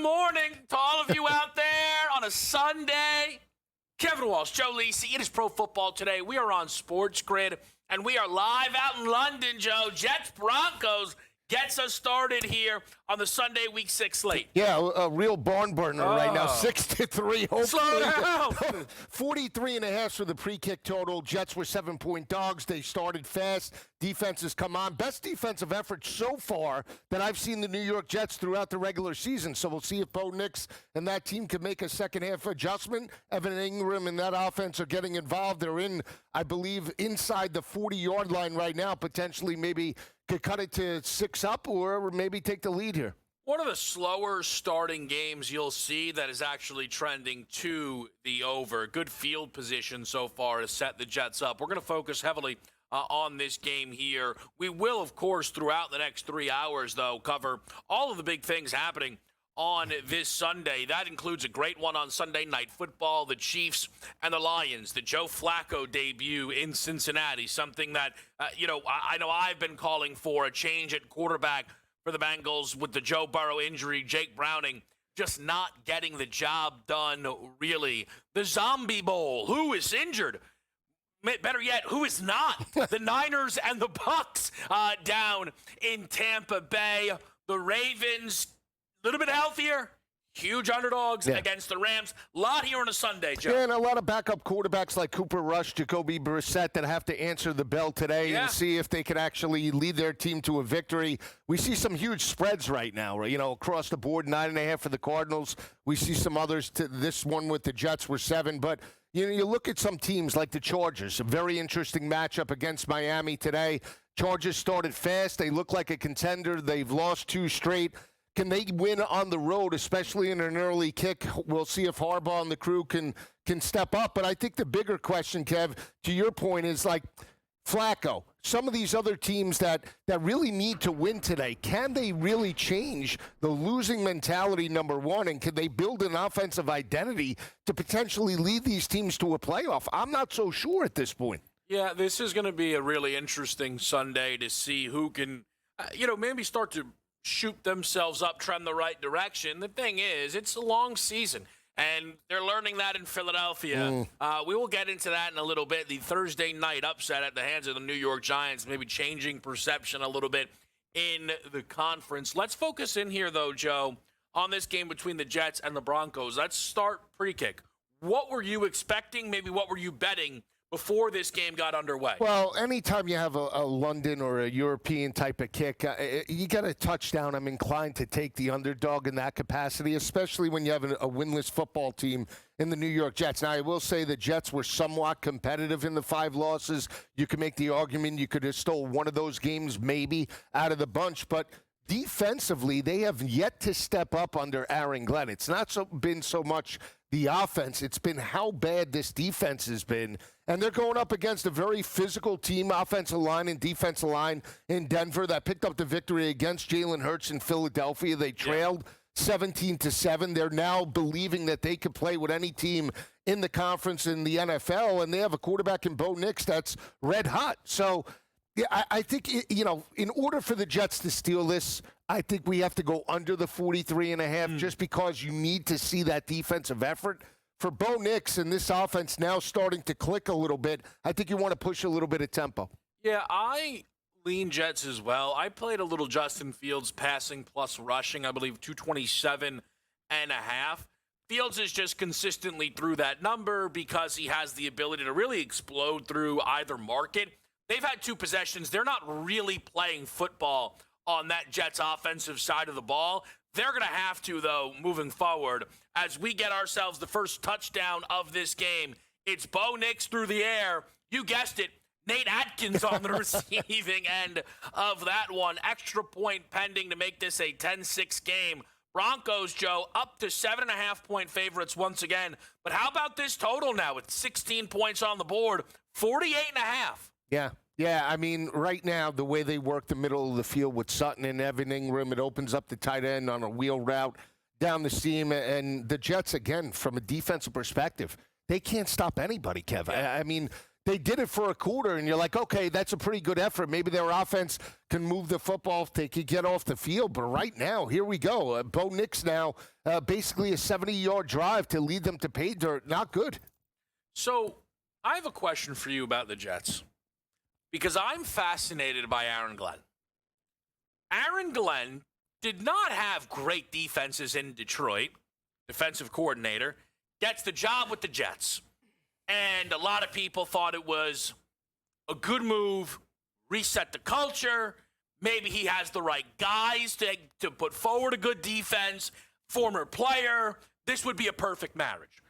morning to all of you out there on a Sunday. Kevin Walsh, Joe Lisi. It is Pro Football Today. We are on SportsGrid, and we are live out in London, Joe. Jets Broncos gets us started here on the Sunday Week 6 slate. Yeah, a real barn burner right now. 6-3. Hopefully. Slow down. 43.5 for the pre-kick total. Jets were 7-point dogs. They started fast. Defenses come on. Best defensive effort so far that I've seen the New York Jets throughout the regular season. So we'll see if Bo Nix and that team can make a second-half adjustment. Evan Ingram and that offense are getting involved. They're in, I believe, inside the 40-yard line right now, potentially maybe could cut it to 6 up or maybe take the lead here. One of the slower starting games you'll see that is actually trending to the over. Good field position so far to set the Jets up. We're going to focus heavily on this game here. We will, of course, throughout the next 3 hours, though, cover all of the big things happening on this Sunday. That includes a great one on Sunday Night Football, the Chiefs and the Lions, the Joe Flacco debut in Cincinnati, something that, I know I've been calling for, a change at quarterback for the Bengals with the Joe Burrow injury, Jake Browning just not getting the job done, really. The Zombie Bowl, who is injured? Better yet, who is not? The Niners and the Bucs down in Tampa Bay. The Ravens, a little bit healthier, huge underdogs against the Rams. A lot here on a Sunday, Joe. Yeah, and a lot of backup quarterbacks like Cooper Rush, Jacoby Brissett that have to answer the bell today and see if they can actually lead their team to a victory. We see some huge spreads right now, across the board, 9.5 for the Cardinals. We see some others. This one with the Jets were 7, but you look at some teams like the Chargers, a very interesting matchup against Miami today. Chargers started fast. They look like a contender. They've lost 2 straight. Can they win on the road, especially in an early kick? We'll see if Harbaugh and the crew can step up. But I think the bigger question, Kev, to your point, is like Flacco. Some of these other teams that really need to win today, can they really change the losing mentality, number one, and can they build an offensive identity to potentially lead these teams to a playoff? I'm not so sure at this point. Yeah, this is going to be a really interesting Sunday to see who can, maybe start to shoot themselves up, trend the right direction. The thing is, it's a long season, and they're learning that in Philadelphia. We will get into that in a little bit. The Thursday night upset at the hands of the New York Giants, maybe changing perception a little bit in the conference. Let's focus in here, though, Joe, on this game between the Jets and the Broncos. Let's start pre-kick. What were you expecting? Maybe what were you betting before this game got underway? Well, anytime you have a London or a European type of kick, you get a touchdown. I'm inclined to take the underdog in that capacity, especially when you have a winless football team in the New York Jets. Now, I will say the Jets were somewhat competitive in the 5 losses. You can make the argument you could have stole one of those games maybe out of the bunch, but defensively, they have yet to step up under Aaron Glenn. It's not been so much the offense. It's been how bad this defense has been. And they're going up against a very physical team, offensive line and defensive line in Denver that picked up the victory against Jalen Hurts in Philadelphia. They trailed 17-7. They're now believing that they could play with any team in the conference in the NFL, and they have a quarterback in Bo Nix that's red hot. So, yeah, I think, in order for the Jets to steal this, I think we have to go under the 43.5 just because you need to see that defensive effort. For Bo Nix and this offense now starting to click a little bit, I think you want to push a little bit of tempo. Yeah, I lean Jets as well. I played a little Justin Fields passing plus rushing, I believe 227.5. Fields is just consistently through that number because he has the ability to really explode through either market. They've had 2 possessions. They're not really playing football on that Jets offensive side of the ball. They're going to have to, though, moving forward, as we get ourselves the first touchdown of this game. It's Bo Nix through the air. You guessed it, Nate Atkins on the receiving end of that one. Extra point pending to make this a 10-6 game. Broncos, Joe, up to 7.5-point favorites once again. But how about this total now with 16 points on the board, 48.5? Yeah, I mean, right now, the way they work the middle of the field with Sutton and Evan Ingram, it opens up the tight end on a wheel route down the seam. And the Jets, again, from a defensive perspective, they can't stop anybody, Kevin. I mean, They did it for a quarter, and you're like, okay, that's a pretty good effort. Maybe their offense can move the football if they could get off the field. But right now, here we go. Bo Nix now, basically a 70-yard drive to lead them to pay dirt. Not good. So I have a question for you about the Jets, because I'm fascinated by Aaron Glenn. Aaron Glenn did not have great defenses in Detroit. Defensive coordinator gets the job with the Jets. And a lot of people thought it was a good move, reset the culture. Maybe he has the right guys to put forward a good defense, former player. This would be a perfect marriage.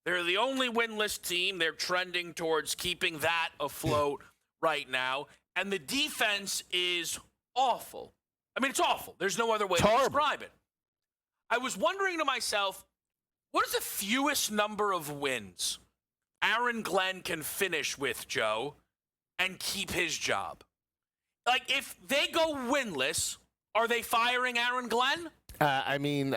They're the only winless team. They're trending towards keeping that afloat right now. And the defense is awful. I mean, it's awful. There's no other way to describe it. I was wondering to myself, what is the fewest number of wins Aaron Glenn can finish with, Joe, and keep his job? Like, if they go winless, are they firing Aaron Glenn? I mean,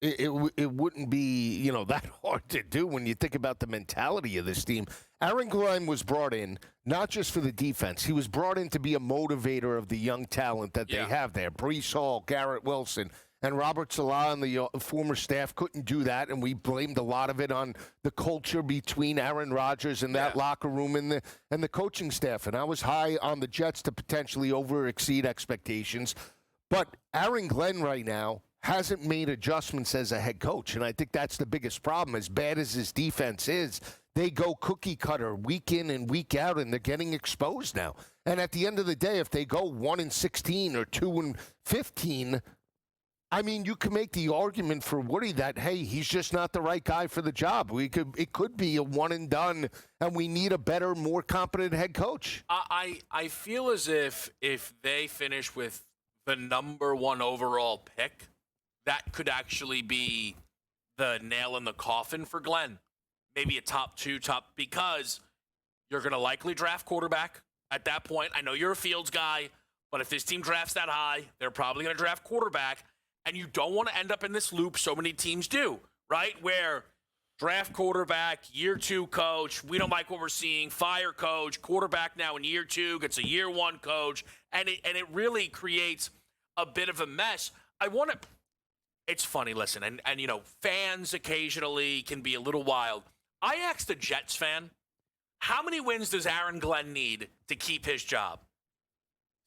it wouldn't be, that hard to do when you think about the mentality of this team. Aaron Glenn was brought in not just for the defense. He was brought in to be a motivator of the young talent that they have there. Breece Hall, Garrett Wilson, and Robert Salah and the former staff couldn't do that, and we blamed a lot of it on the culture between Aaron Rodgers and that locker room and the coaching staff. And I was high on the Jets to potentially exceed expectations. But Aaron Glenn right now hasn't made adjustments as a head coach, and I think that's the biggest problem. As bad as his defense is, they go cookie cutter week in and week out, and they're getting exposed now. And at the end of the day, if they go 1-16 or 2-15, I mean, you can make the argument for Woody that, hey, he's just not the right guy for the job. It could be a one and done, and we need a better, more competent head coach. I feel as if they finish with the number one overall pick, that could actually be the nail in the coffin for Glenn. Maybe a top two, because you're going to likely draft quarterback at that point. I know you're a Fields guy, but if this team drafts that high, they're probably going to draft quarterback. And you don't want to end up in this loop so many teams do, right? Where draft quarterback, year two coach, we don't like what we're seeing, fire coach, quarterback now in year two, gets a year one coach, and it really creates a bit of a mess. It's funny, listen, and fans occasionally can be a little wild. I asked a Jets fan, how many wins does Aaron Glenn need to keep his job?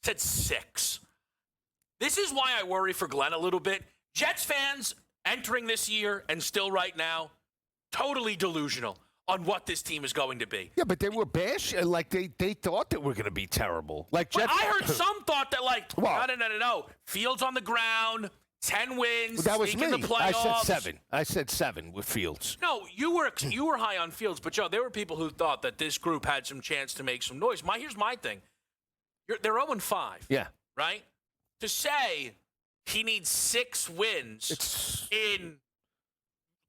Said 6. This is why I worry for Glenn a little bit. Jets fans entering this year and still right now, totally delusional on what this team is going to be. Yeah, but they were like they thought they were going to be terrible. Like Jets, I heard some thought that no. Fields on the ground, 10 wins. That was me. The playoffs. I said 7 with Fields. No, you were high on Fields, but Joe, there were people who thought that this group had some chance to make some noise. Here's my thing. They're 0-5. Yeah. Right? To say he needs 6 wins in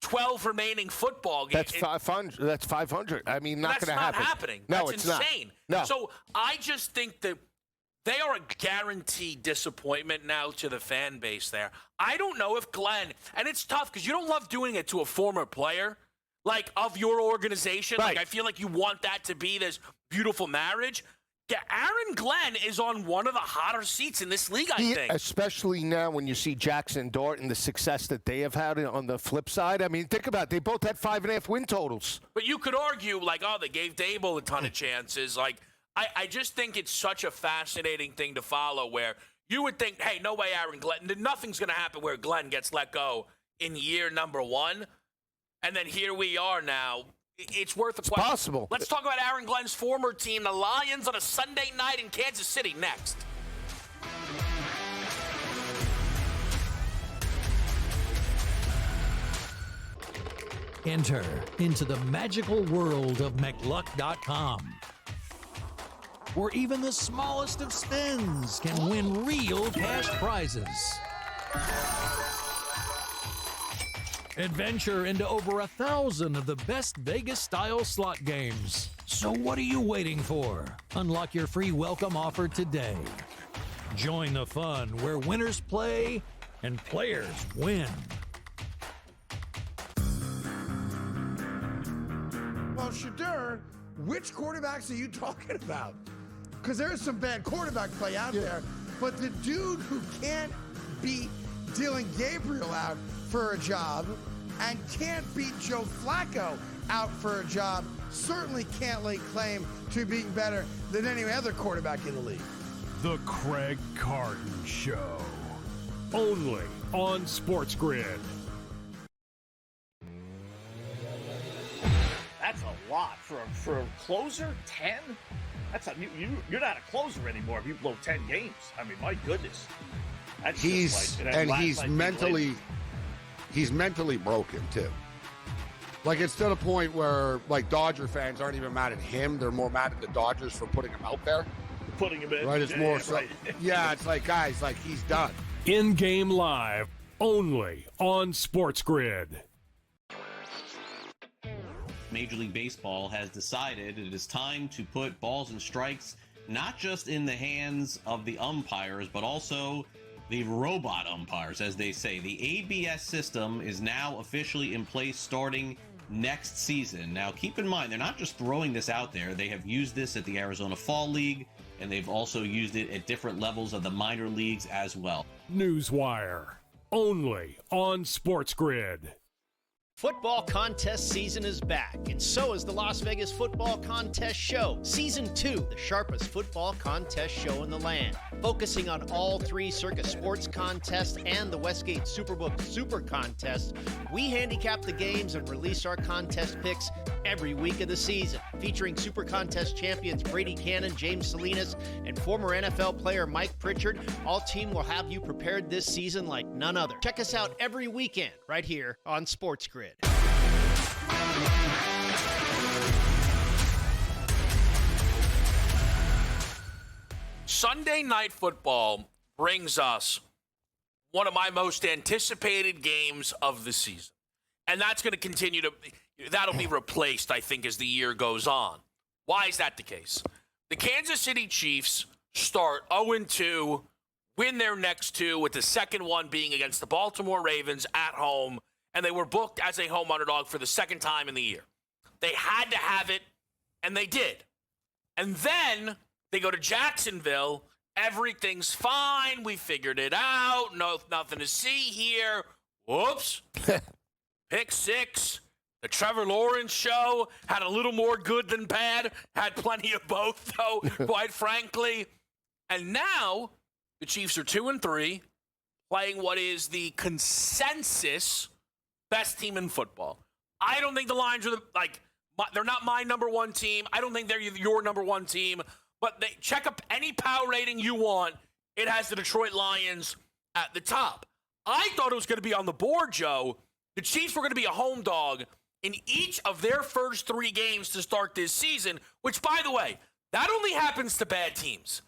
12 remaining football games. That's 500. That's 500. I mean, not going to happen. That's not happening. No, that's it's insane. Not. No. So I just think that they are a guaranteed disappointment now to the fan base there. I don't know if Glenn, and it's tough because you don't love doing it to a former player, like of your organization. Right. Like I feel like you want that to be this beautiful marriage. Yeah, Aaron Glenn is on one of the hotter seats in this league, I think. Especially now when you see Jackson Dart and the success that they have had on the flip side. I mean, think about it. They both had 5.5 win totals. But you could argue, they gave Dable a ton of chances. I just think it's such a fascinating thing to follow where you would think, hey, no way Aaron Glenn. Nothing's going to happen where Glenn gets let go in year number 1. And then here we are now. It's worth a question. Possible. Let's talk about Aaron Glenn's former team, the Lions, on a Sunday night in Kansas City next. Enter into the magical world of McLuck.com, where even the smallest of spins can win real cash prizes. Adventure into over 1,000 of the best Vegas-style slot games. So what are you waiting for? Unlock your free welcome offer today. Join the fun where winners play and players win. Well, Shadur, which quarterbacks are you talking about? Because there is some bad quarterback play out there, but the dude who can't beat Dylan Gabriel out for a job and can't beat Joe Flacco out for a job certainly can't lay claim to being better than any other quarterback in the league. The Craig Carton Show, only on SportsGrid. That's a lot for a closer. 10. You're not a closer anymore if you blow 10 games. I mean, my goodness. That's He's mentally broken too. Like, it's to the point where, like, Dodger fans aren't even mad at him; they're more mad at the Dodgers for putting him out there. Putting him in. Right? It's more so. Right. Yeah, it's like, guys, like, he's done. In-game live, only on SportsGrid. Major League Baseball has decided it is time to put balls and strikes not just in the hands of the umpires, but also the robot umpires, as they say. The ABS system is now officially in place starting next season. Now, keep in mind, they're not just throwing this out there. They have used this at the Arizona Fall League, and they've also used it at different levels of the minor leagues as well. Newswire, only on SportsGrid. Football contest season is back, and so is the Las Vegas Football Contest Show. Season 2, the sharpest football contest show in the land. Focusing on all 3 Circus Sports contests and the Westgate Superbook Super Contest, we handicap the games and release our contest picks every week of the season. Featuring Super Contest champions Brady Cannon, James Salinas, and former NFL player Mike Pritchard, all team will have you prepared this season like none other. Check us out every weekend right here on SportsGrid. Sunday Night Football brings us one of my most anticipated games of the season. And that's going to continue to, that'll be replaced, I think, as the year goes on. Why is that the case? The Kansas City Chiefs start 0-2, win their next 2, with the second one being against the Baltimore Ravens at home, and they were booked as a home underdog for the second time in the year. They had to have it, and they did. And then they go to Jacksonville. Everything's fine. We figured it out. No, nothing to see here. Whoops. Pick 6. The Trevor Lawrence show had a little more good than bad. Had plenty of both, though, quite frankly. And now the Chiefs are 2-3, playing what is the consensus best team in football. I don't think the Lions are they're not my number one team. I don't think they're your number one team. But they check up any power rating you want. It has the Detroit Lions at the top. I thought it was going to be on the board, Joe. The Chiefs were going to be a home dog in each of their first 3 games to start this season, which, by the way, that only happens to bad teams.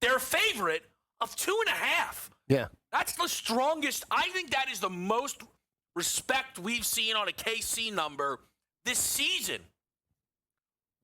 Their favorite of 2.5. Yeah. That's the strongest. I think that is the most respect we've seen on a KC number this season.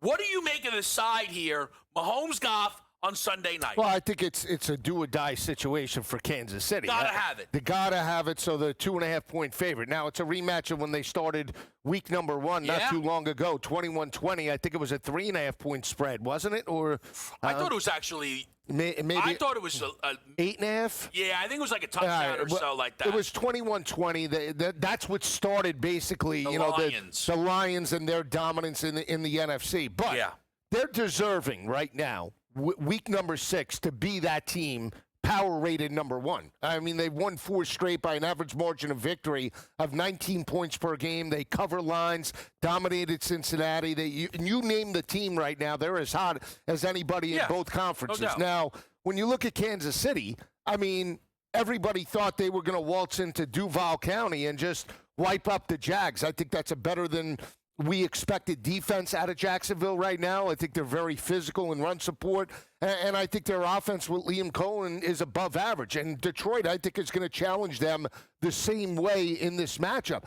What do you make of the side here? Mahomes Goff on Sunday night. Well, I think it's a do-or-die situation for Kansas City. Gotta have it. They gotta have it, so the 2.5-point favorite. Now, it's a rematch of when they started week number 1 not too long ago, 21-20. I think it was a 3.5-point spread, wasn't it? Or I thought it was actually maybe I thought it was a 8.5. Yeah, I think it was like a touchdown or so like that. It was 21-20. That's what started basically, the Lions and their dominance in the NFC. But they're deserving right now, week number 6, to be that team power rated number 1. I mean, they've won 4 straight by an average margin of victory of 19 points per game. They cover lines, dominated Cincinnati. You name the team right now, they're as hot as anybody in both conferences. No doubt. Now, when you look at Kansas City, I mean, everybody thought they were going to waltz into Duval County and just wipe up the Jags. I think that's a better than we expected defense out of Jacksonville right now. I think they're very physical in run support, and I think their offense with Liam Cohen is above average. And Detroit, I think, is going to challenge them the same way in this matchup.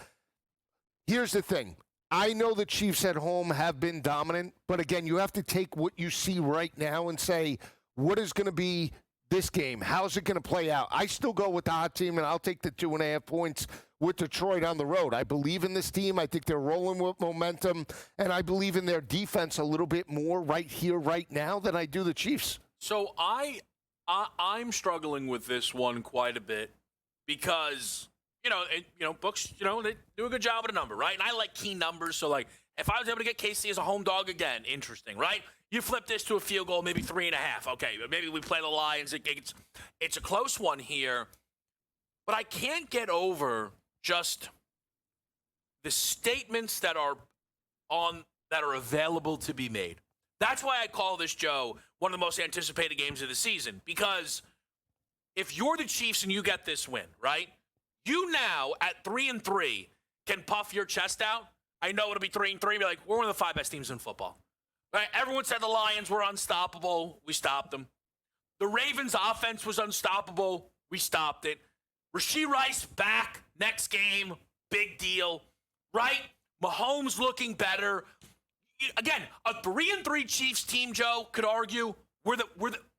Here's the thing. I know the Chiefs at home have been dominant, but again, you have to take what you see right now and say, what is going to be this game? How's it going to play out? I still go with the hot team, and I'll take the 2.5 points with Detroit on the road. I believe in this team. I think they're rolling with momentum, and I believe in their defense a little bit more right here, right now, than I do the Chiefs. So I'm struggling with this one quite a bit because, books, they do a good job with a number, right? And I like key numbers. So, like, if I was able to get KC as a home dog again, interesting, right? You flip this to a field goal, maybe 3.5. Okay, maybe we play the Lions. It's a close one here. But I can't get over just the statements that are available to be made. That's why I call this, Joe, one of the most anticipated games of the season. Because if you're the Chiefs and you get this win, right? You now, at 3-3, can puff your chest out. I know it'll be 3-3. Be like, we're one of the 5 best teams in football. Right? Everyone said the Lions were unstoppable. We stopped them. The Ravens' offense was unstoppable. We stopped it. Rashee Rice back next game. Big deal. Right? Mahomes looking better. Again, a 3-3 Chiefs team, Joe, could argue we're the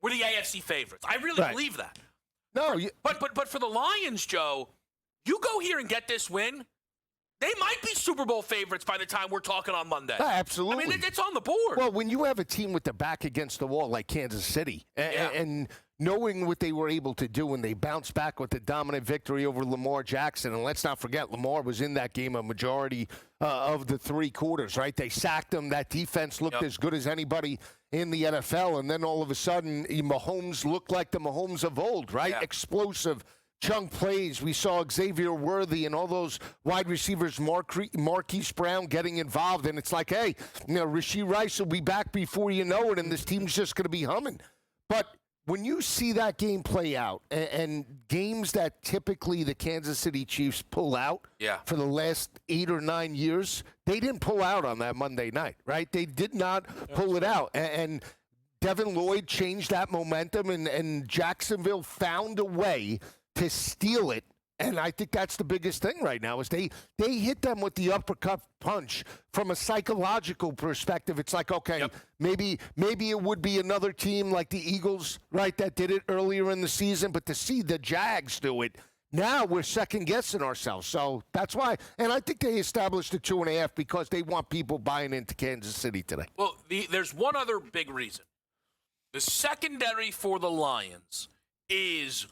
AFC favorites. I really believe that. No, but for the Lions, Joe, you go here and get this win, they might be Super Bowl favorites by the time we're talking on Monday. Absolutely. I mean, it's on the board. Well, when you have a team with the back against the wall like Kansas City, and knowing what they were able to do when they bounced back with the dominant victory over Lamar Jackson, and let's not forget, Lamar was in that game a majority of the 3 quarters, right? They sacked him. That defense looked as good as anybody in the NFL, and then all of a sudden, Mahomes looked like the Mahomes of old, right? Yeah. Explosive chunk plays. We saw Xavier Worthy and all those wide receivers, Marquise Brown getting involved, and it's like, hey, Rashee Rice will be back before you know it, and this team's just going to be humming. But when you see that game play out, and games that typically the Kansas City Chiefs pull out for the last 8 or 9 years, they didn't pull out on that Monday night, right? They did not pull it out. And Devin Lloyd changed that momentum, and Jacksonville found a way to steal it. And I think that's the biggest thing right now is they hit them with the uppercut punch from a psychological perspective. It's like, okay, maybe it would be another team like the Eagles, right, that did it earlier in the season. But to see the Jags do it, now we're second-guessing ourselves. So that's why. And I think they established the 2.5 because they want people buying into Kansas City today. Well, there's one other big reason. The secondary for the Lions is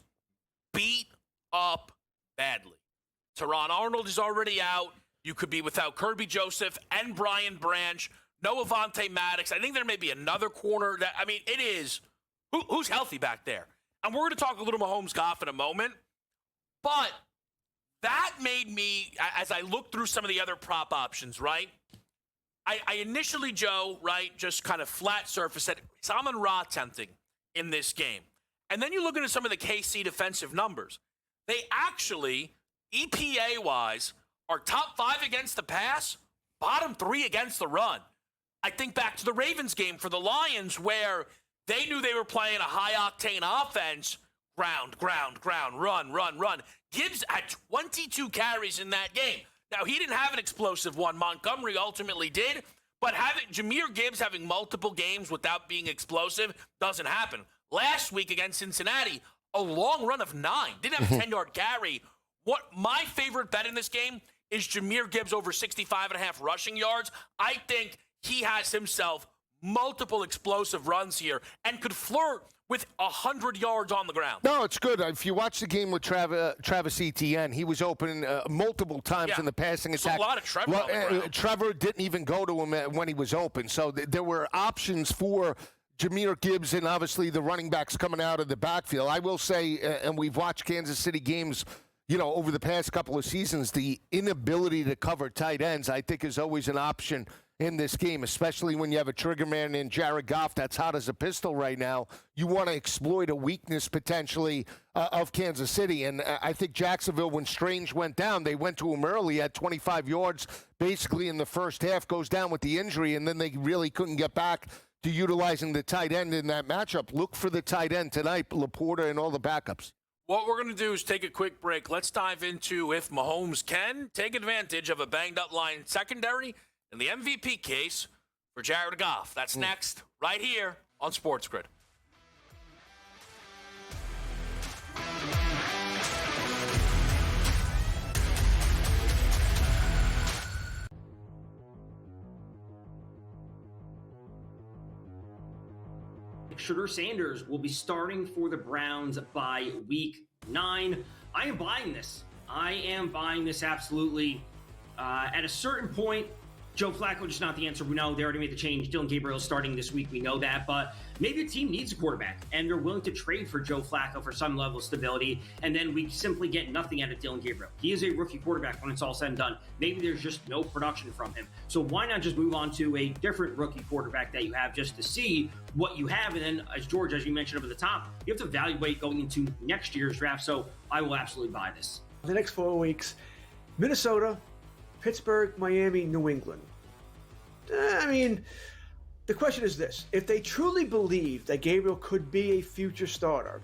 beat up badly. Teron Arnold is already out. You could be without Kirby Joseph and Brian Branch. No Avonte Maddox. I think there may be another corner. It is. Who's healthy back there? And we're going to talk a little Mahomes-Goff in a moment. But that made me, as I looked through some of the other prop options, right? I initially, Joe, right, just kind of flat surface said, is Amon-Ra tempting in this game? And then you look into some of the KC defensive numbers. They actually, EPA-wise, are top 5 against the pass, bottom 3 against the run. I think back to the Ravens game for the Lions where they knew they were playing a high-octane offense, ground, run. Gibbs had 22 carries in that game. Now, he didn't have an explosive one. Montgomery ultimately did, but Jahmyr Gibbs having multiple games without being explosive doesn't happen. Last week against Cincinnati, a long run of 9. Didn't have a 10-yard carry. What my favorite bet in this game is Jahmyr Gibbs over 65.5 rushing yards. I think he has himself multiple explosive runs here and could flirt with 100 yards on the ground. No, it's good. If you watch the game with Travis Etienne, he was open multiple times in the passing attack. A lot of Trevor on the ground. Trevor didn't even go to him when he was open. So there were options for Jahmyr Gibbs and obviously the running backs coming out of the backfield. I will say, and we've watched Kansas City games, over the past couple of seasons, the inability to cover tight ends, I think, is always an option in this game, especially when you have a trigger man in Jared Goff that's hot as a pistol right now. You want to exploit a weakness potentially of Kansas City. And I think Jacksonville, when Strange went down, they went to him early at 25 yards, basically in the first half, goes down with the injury, and then they really couldn't get back to utilizing the tight end in that matchup. Look for the tight end tonight, Laporta and all the backups. What we're going to do is take a quick break. Let's dive into if Mahomes can take advantage of a banged-up Lions secondary and the MVP case for Jared Goff. That's next, right here on SportsGrid. Shedeur Sanders will be starting for the Browns by week 9. I am buying this. I am buying this absolutely. At a certain point, Joe Flacco just not the answer. We know they already made the change. Dylan Gabriel is starting this week. We know that. But maybe a team needs a quarterback, and they're willing to trade for Joe Flacco for some level of stability, and then we simply get nothing out of Dylan Gabriel. He is a rookie quarterback when it's all said and done. Maybe there's just no production from him. So why not just move on to a different rookie quarterback that you have just to see what you have? And then, as George, as you mentioned up at the top, you have to evaluate going into next year's draft. So I will absolutely buy this. The next 4 weeks, Minnesota, Pittsburgh, Miami, New England. I mean, the question is this. If they truly believe that Gabriel could be a future starter,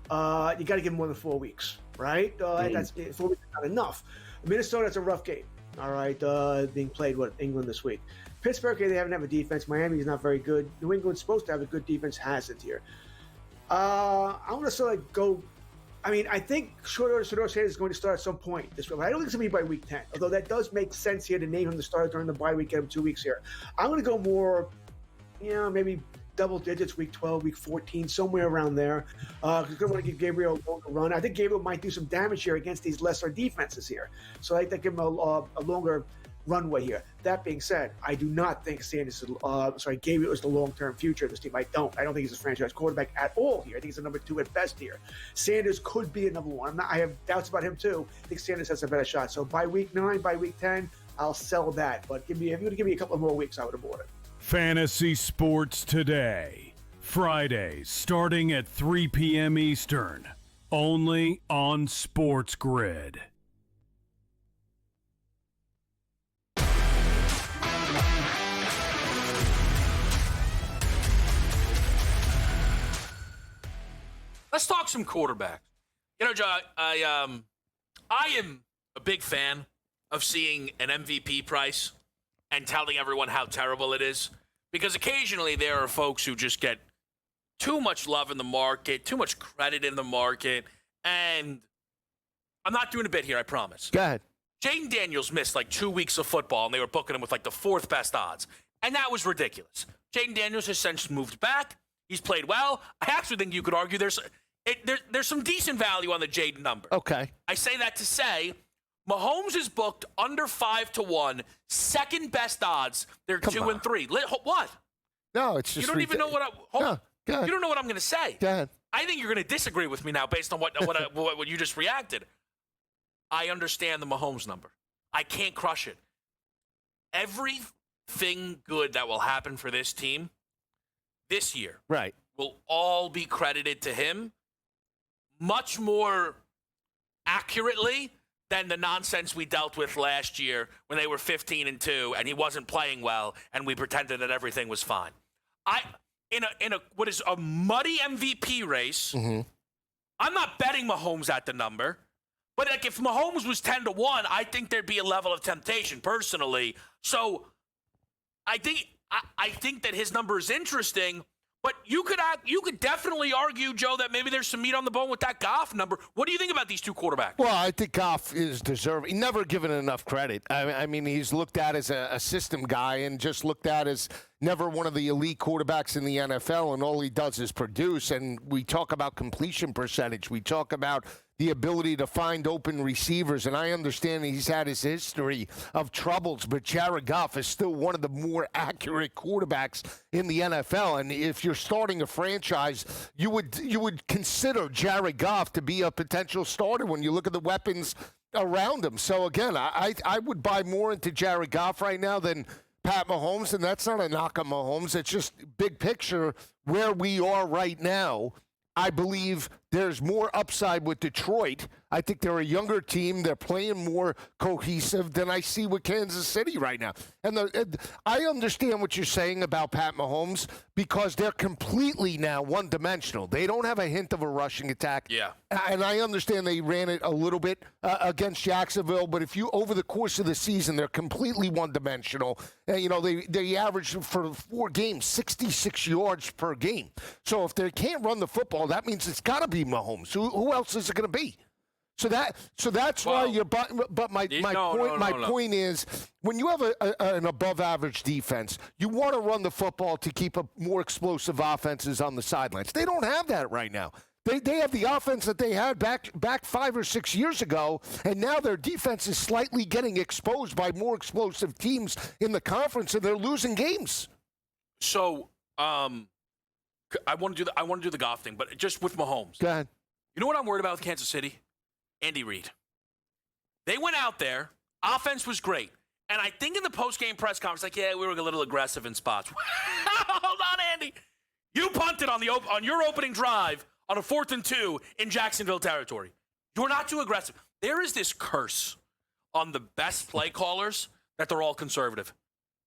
you got to give him more than 4 weeks, right? That's 4 weeks is not enough. Minnesota, that's a rough game, all right, being played, England this week. Pittsburgh, they haven't have a defense. Miami is not very good. New England's supposed to have a good defense, has it here. I want to sort of go. I mean, I think Shedeur Sanders is going to start at some point this week. I don't think it's going to be by week 10, although that does make sense here to name him the starter during the bye week, get him 2 weeks here. I'm going to go more, maybe double digits, week 12, week 14, somewhere around there. Because I want to give Gabriel a longer run. I think Gabriel might do some damage here against these lesser defenses here. So I think they give him a longer runway here. That being said, I do not think Gabriel is the long-term future of this team. I don't think he's a franchise quarterback at all here. I think he's a number 2 at best here. Sanders could be a number 1. I have doubts about him too. I think Sanders has a better shot. So by week 9, by week 10, I'll sell that. But if you would give me a couple more weeks, I would have bought it. Fantasy Sports Today. Fridays starting at 3 p.m. Eastern. Only on SportsGrid. Let's talk some quarterbacks. Joe, I am a big fan of seeing an MVP price and telling everyone how terrible it is, because occasionally there are folks who just get too much love in the market, too much credit in the market, and I'm not doing a bit here, I promise. Go ahead. Jaden Daniels missed like 2 weeks of football, and they were booking him with like the 4th best odds, and that was ridiculous. Jaden Daniels has since moved back. He's played well. I actually think you could argue there's some decent value on the Jaden number. Okay. I say that to say Mahomes is booked under 5-1, second best odds. They're 2 and 3. What? No, it's just you don't even know what Go ahead. You don't know what I'm going to say. Go ahead. I think you're going to disagree with me now based on what you just reacted. I understand the Mahomes number. I can't crush it. Everything good that will happen for this team this year, right, will all be credited to him much more accurately than the nonsense we dealt with last year when they were 15-2 and he wasn't playing well and we pretended that everything was fine. In a what is a muddy MVP race, I'm not betting Mahomes at the number, but like if Mahomes was 10-1, I think there'd be a level of temptation personally. So I think that his number is interesting, but you could definitely argue, Joe, that maybe there's some meat on the bone with that Goff number. What do you think about these two quarterbacks? Well, I think Goff is deserving. He's never given enough credit. I mean, he's looked at as a system guy and just looked at as never one of the elite quarterbacks in the NFL, and all he does is produce. And we talk about completion percentage. We talk about the ability to find open receivers, and I understand he's had his history of troubles, but Jared Goff is still one of the more accurate quarterbacks in the NFL. And if you're starting a franchise, you would consider Jared Goff to be a potential starter when you look at the weapons around him. So again, I would buy more into Jared Goff right now than Pat Mahomes, and that's not a knock on Mahomes. It's just big picture where we are right now. I believe there's more upside with Detroit. I think they're a younger team. They're playing more cohesive than I see with Kansas City right now. And I understand what you're saying about Pat Mahomes because they're completely now one-dimensional. They don't have a hint of a rushing attack. Yeah. And I understand they ran it a little bit against Jacksonville, but if you over the course of the season, they're completely one-dimensional. They average for 4 games 66 yards per game. So if they can't run the football, that means it's got to be Mahomes. Who else is it going to be? So that's why you're. But my point is, when you have an above-average defense, you want to run the football to keep more explosive offenses on the sidelines. They don't have that right now. They have the offense that they had back 5 or 6 years ago, and now their defense is slightly getting exposed by more explosive teams in the conference, and they're losing games. So, I want to do the Goff thing, but just with Mahomes. Go ahead. You know what I'm worried about with Kansas City? Andy Reid. They went out there. Offense was great. And I think in the post-game press conference, we were a little aggressive in spots. Hold on, Andy. You punted on your opening drive on a 4th and 2 in Jacksonville territory. You were not too aggressive. There is this curse on the best play callers that they're all conservative.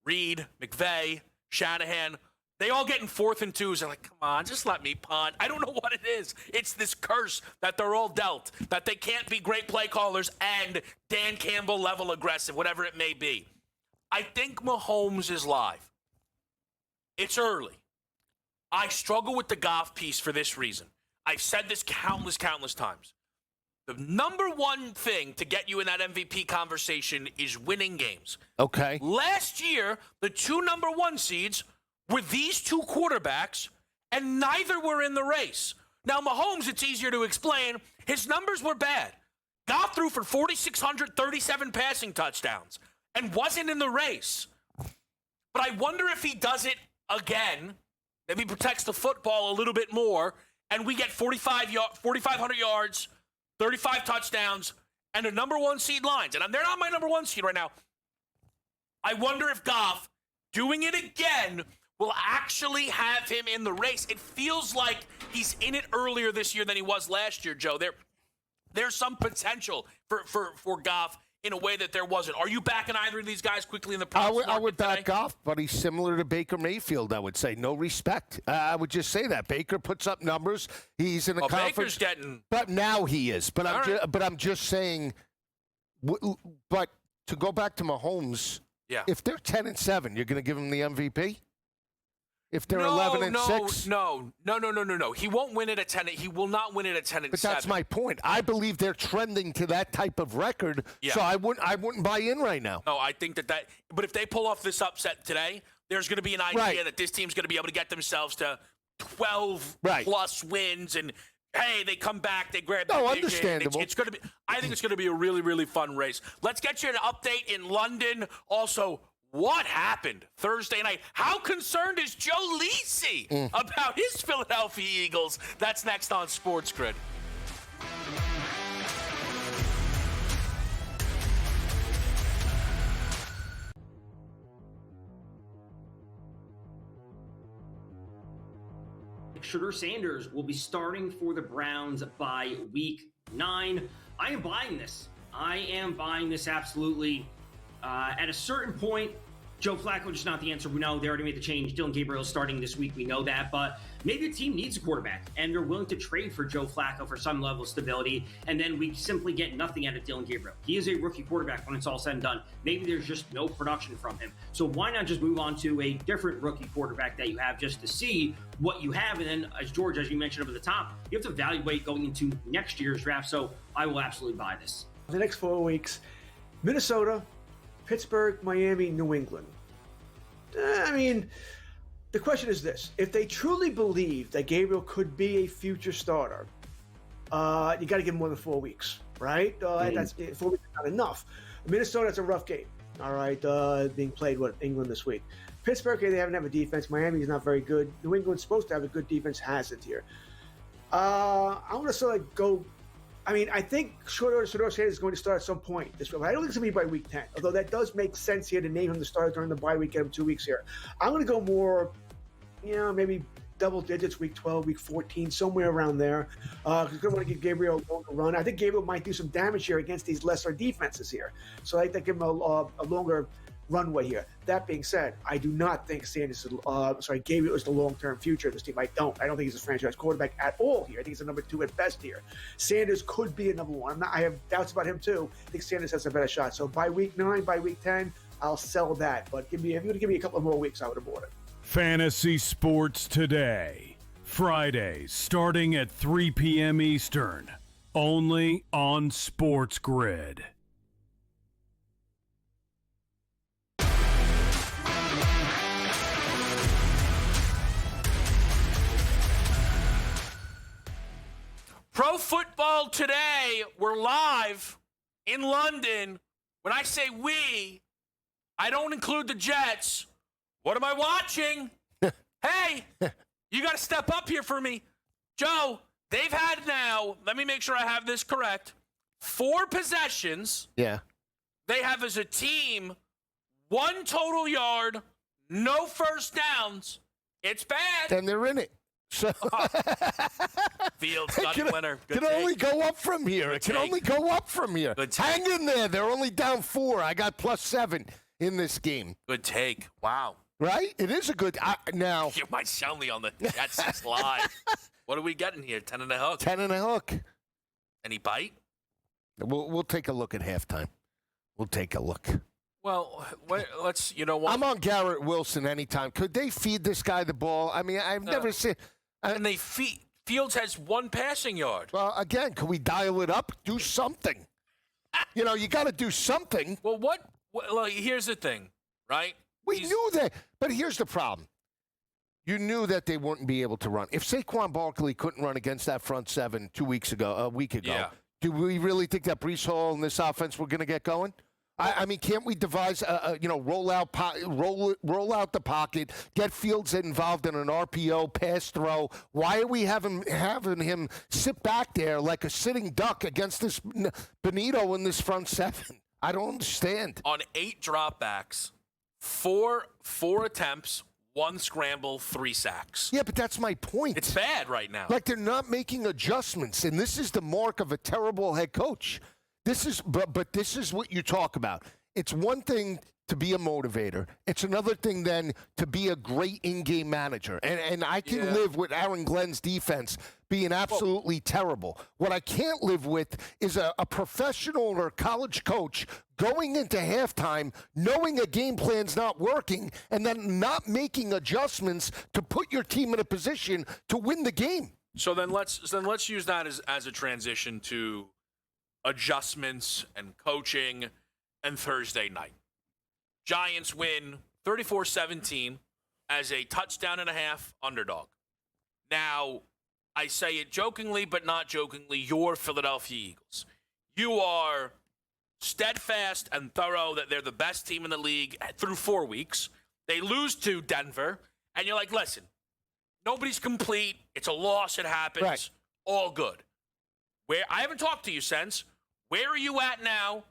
Reid, McVay, Shanahan. They all get in 4th and 2s. They're like, come on, just let me punt. I don't know what it is. It's this curse that they're all dealt, that they can't be great play callers and Dan Campbell level aggressive, whatever it may be. I think Mahomes is live. It's early. I struggle with the Goff piece for this reason. I've said this countless times. The number one thing to get you in that MVP conversation is winning games. Okay. Last year, the 2 number 1 seeds were these 2 quarterbacks, and neither were in the race. Now, Mahomes, it's easier to explain. His numbers were bad. Goff threw for 4,637 passing touchdowns and wasn't in the race. But I wonder if he does it again, maybe protects the football a little bit more, and we get 4,500 yards, 35 touchdowns, and a number 1 seed lines. And they're not my number 1 seed right now. I wonder if Goff, doing it again, will actually have him in the race. It feels like he's in it earlier this year than he was last year, Joe. There's some potential for Goff in a way that there wasn't. Are you backing either of these guys quickly in the props market I would back today? Goff, but he's similar to Baker Mayfield, I would say. No respect. I would just say that. Baker puts up numbers. He's in a conference. Baker's getting... But now he is. But I'm just saying, but to go back to Mahomes, if they're 10-7, you're going to give him the MVP? If they're 11-6, no. He won't win it at 10. He will not win it at 10-7. But that's my point. I believe they're trending to that type of record. Yeah. So I wouldn't buy in right now. No, I think that. But if they pull off this upset today, there's going to be an idea that this team's going to be able to get themselves to 12 plus wins, and hey, they come back, they grab. No, understandable. It's going to be. I think it's going to be a really, really fun race. Let's get you an update in London. Also, what happened Thursday night? How concerned is Joe Lisi about his Philadelphia Eagles? That's next on SportsGrid. Shedeur Sanders will be starting for the Browns by week 9. I am buying this. Absolutely. At a certain point, Joe Flacco just not the answer. We know they already made the change. Dylan Gabriel is starting this week. We know that. But maybe the team needs a quarterback, and they're willing to trade for Joe Flacco for some level of stability, and then we simply get nothing out of Dylan Gabriel. He is a rookie quarterback when it's all said and done. Maybe there's just no production from him. So why not just move on to a different rookie quarterback that you have just to see what you have? And then, as you mentioned over the top, you have to evaluate going into next year's draft. So I will absolutely buy this. The next 4 weeks, Minnesota, Pittsburgh, Miami, New England. I mean, the question is this. If they truly believe that Gabriel could be a future starter, you got to give him more than 4 weeks, right? That's 4 weeks is not enough. Minnesota, it's a rough game, all right, being played with England this week. Pittsburgh, they haven't have a defense. Miami is not very good. New England's supposed to have a good defense, hasn't here. I want to sort of go... I mean, I think Shedeur Sanders is going to start at some point this week. I don't think it's going to be by week 10, although that does make sense here to name him the starter during the bye week, get him 2 weeks here. I'm going to go more, maybe double digits, week 12, week 14, somewhere around there. Because I want to give Gabriel a longer run. I think Gabriel might do some damage here against these lesser defenses here. So I think give him a longer runway here. That being said, I do not think Gabriel is the long-term future of this team. I don't think he's a franchise quarterback at all here. I think he's a number 2 at best here. Sanders could be a number 1. I have doubts about him too. I think Sanders has a better shot. So by week 9, by week 10, I'll sell that. But if you're going to give me a couple more weeks, I would have bought it. Fantasy Sports Today, Fridays starting at 3 p.m. Eastern, only on SportsGrid. Pro Football Today, we're live in London. When I say we, I don't include the Jets. What am I watching? Hey, you got to step up here for me. Joe, they've had now, let me make sure I have this correct, 4 possessions. Yeah. They have as a team 1 total yard, no first downs. It's bad. And they're in it. So Fields got the winner. Can only go up from here. It can only go up from here. Hang in there. They're only down 4. I got +7 in this game. Good take. Wow. Right? It is a good. Now. You might sound me on the Jets live. What are we getting here? 10 and a hook. 10 and a hook. Any bite? We'll take a look at halftime. We'll take a look. Well, let's. You know what? I'm on Garrett Wilson anytime. Could they feed this guy the ball? I mean, I've never seen. And they Fields has 1 passing yard. Well, again, can we dial it up? Do something. You got to do something. Well, well, here's the thing, right? We knew that, but here's the problem. You knew that they wouldn't be able to run. If Saquon Barkley couldn't run against that front 7 a week ago, do we really think that Breece Hall and this offense were going to get going? I mean, can't we devise, roll out the pocket, get Fields involved in an RPO, pass throw? Why are we having him sit back there like a sitting duck against this Benito in this front 7? I don't understand. On 8 dropbacks, 4 attempts, 1 scramble, 3 sacks. Yeah, but that's my point. It's bad right now. Like they're not making adjustments, and this is the mark of a terrible head coach. But this is what you talk about. It's one thing to be a motivator. It's another thing then to be a great in-game manager. And I can live with Aaron Glenn's defense being absolutely terrible. What I can't live with is a professional or college coach going into halftime knowing a game plan's not working and then not making adjustments to put your team in a position to win the game. So then let's use that as a transition to adjustments and coaching and Thursday night. Giants win 34-17 as a touchdown and a half underdog. Now, I say it jokingly, but not jokingly, you're Philadelphia Eagles. You are steadfast and thorough that they're the best team in the league through 4 weeks. They lose to Denver, and you're like, listen, nobody's complete. It's a loss. It happens. Right. All good. I haven't talked to you since. Where are you at now